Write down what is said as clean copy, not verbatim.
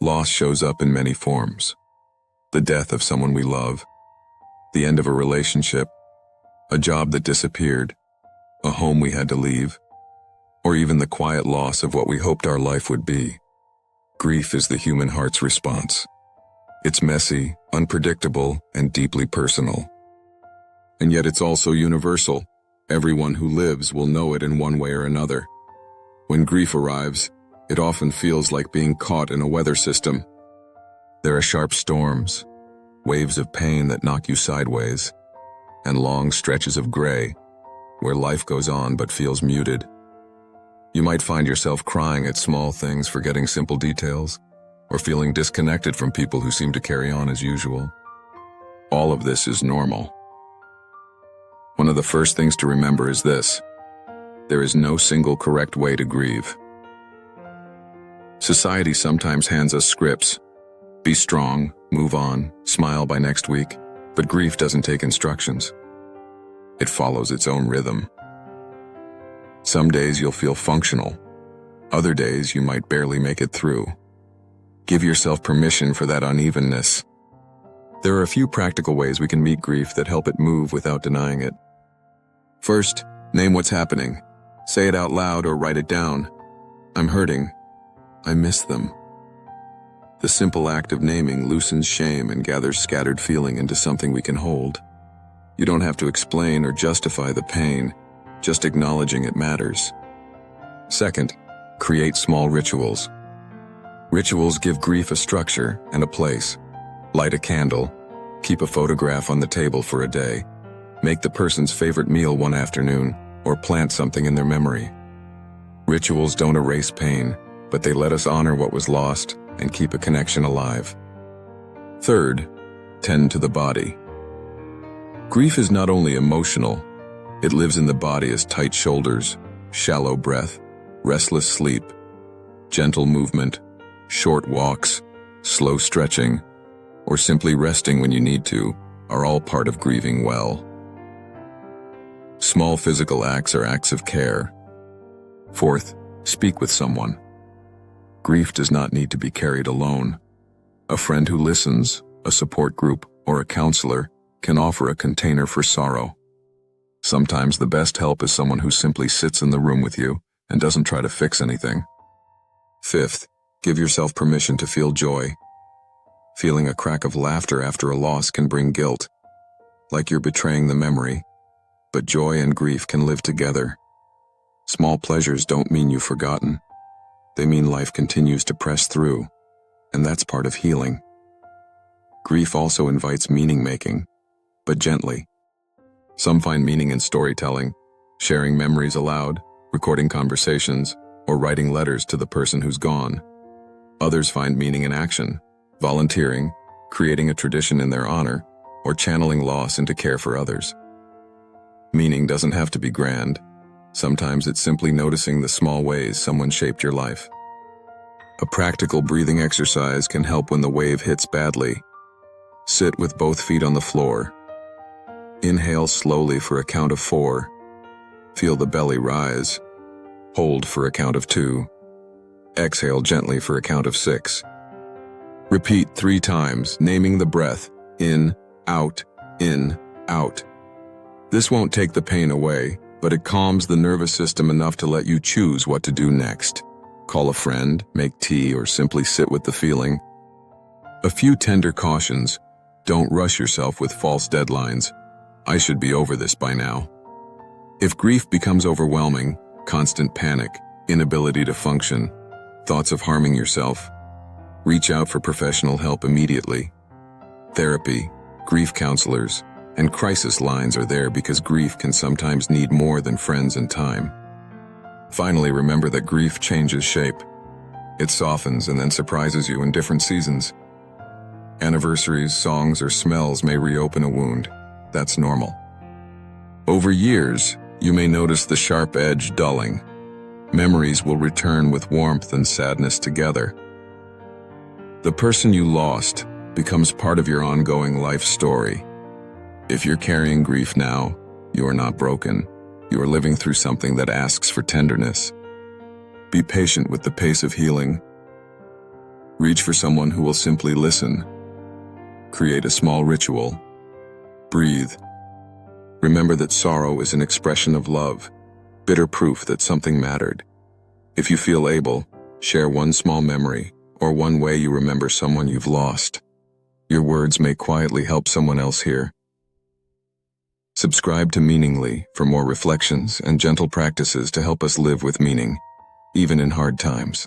Loss shows up in many forms. The death of someone we love, the end of a relationship, a job that disappeared, a home we had to leave, or even the quiet loss of what we hoped our life would be. Grief is the human heart's response. It's messy, unpredictable, and deeply personal. And yet it's also universal. Everyone who lives will know it in one way or another. When grief arrives, it often feels like being caught in a weather system. There are sharp storms, waves of pain that knock you sideways, and long stretches of gray, where life goes on but feels muted. You might find yourself crying at small things, forgetting simple details, or feeling disconnected from people who seem to carry on as usual. All of this is normal. One of the first things to remember is this: there is no single correct way to grieve. Society sometimes hands us scripts. Be strong, move on, smile by next week, but grief doesn't take instructions. It follows its own rhythm. Some days you'll feel functional. Other days you might barely make it through. Give yourself permission for that unevenness. There are a few practical ways we can meet grief that help it move without denying it. First, name what's happening. Say it out loud or write it down. I'm hurting. I miss them. The simple act of naming loosens shame and gathers scattered feeling into something we can hold. You don't have to explain or justify the pain, just acknowledging it matters. Second, create small rituals. Rituals give grief a structure and a place. Light a candle, keep a photograph on the table for a day, make the person's favorite meal one afternoon, or plant something in their memory. Rituals don't erase pain, but they let us honor what was lost and keep a connection alive. Third, tend to the body. Grief is not only emotional, it lives in the body as tight shoulders, shallow breath, restless sleep, gentle movement, short walks, slow stretching, or simply resting when you need to, are all part of grieving well. Small physical acts are acts of care. Fourth, speak with someone. Grief does not need to be carried alone. A friend who listens, a support group, or a counselor can offer a container for sorrow. Sometimes the best help is someone who simply sits in the room with you and doesn't try to fix anything. Fifth, give yourself permission to feel joy. Feeling a crack of laughter after a loss can bring guilt, like you're betraying the memory, but joy and grief can live together. Small pleasures don't mean you've forgotten. They mean life continues to press through, and that's part of healing. Grief also invites meaning-making, but gently. Some find meaning in storytelling, sharing memories aloud, recording conversations, or writing letters to the person who's gone. Others find meaning in action, volunteering, creating a tradition in their honor, or channeling loss into care for others. Meaning doesn't have to be grand. Sometimes it's simply noticing the small ways someone shaped your life. A practical breathing exercise can help when the wave hits badly. Sit with both feet on the floor. Inhale slowly for a count of 4. Feel the belly rise. Hold for a count of 2. Exhale gently for a count of 6. Repeat 3 times, naming the breath: in, out, in, out. This won't take the pain away, but it calms the nervous system enough to let you choose what to do next. Call a friend, make tea, or simply sit with the feeling. A few tender cautions: don't rush yourself with false deadlines. I should be over this by now. If grief becomes overwhelming, constant panic, inability to function, thoughts of harming yourself, reach out for professional help immediately. Therapy, grief counselors, and crisis lines are there because grief can sometimes need more than friends and time. Finally, remember that grief changes shape. It softens and then surprises you in different seasons. Anniversaries, songs, or smells may reopen a wound. That's normal. Over years, you may notice the sharp edge dulling. Memories will return with warmth and sadness together. The person you lost becomes part of your ongoing life story. If you're carrying grief now, you are not broken. You are living through something that asks for tenderness. Be patient with the pace of healing. Reach for someone who will simply listen. Create a small ritual. Breathe. Remember that sorrow is an expression of love, bitter proof that something mattered. If you feel able, share one small memory or one way you remember someone you've lost. Your words may quietly help someone else hear. Subscribe to Meaningly for more reflections and gentle practices to help us live with meaning, even in hard times.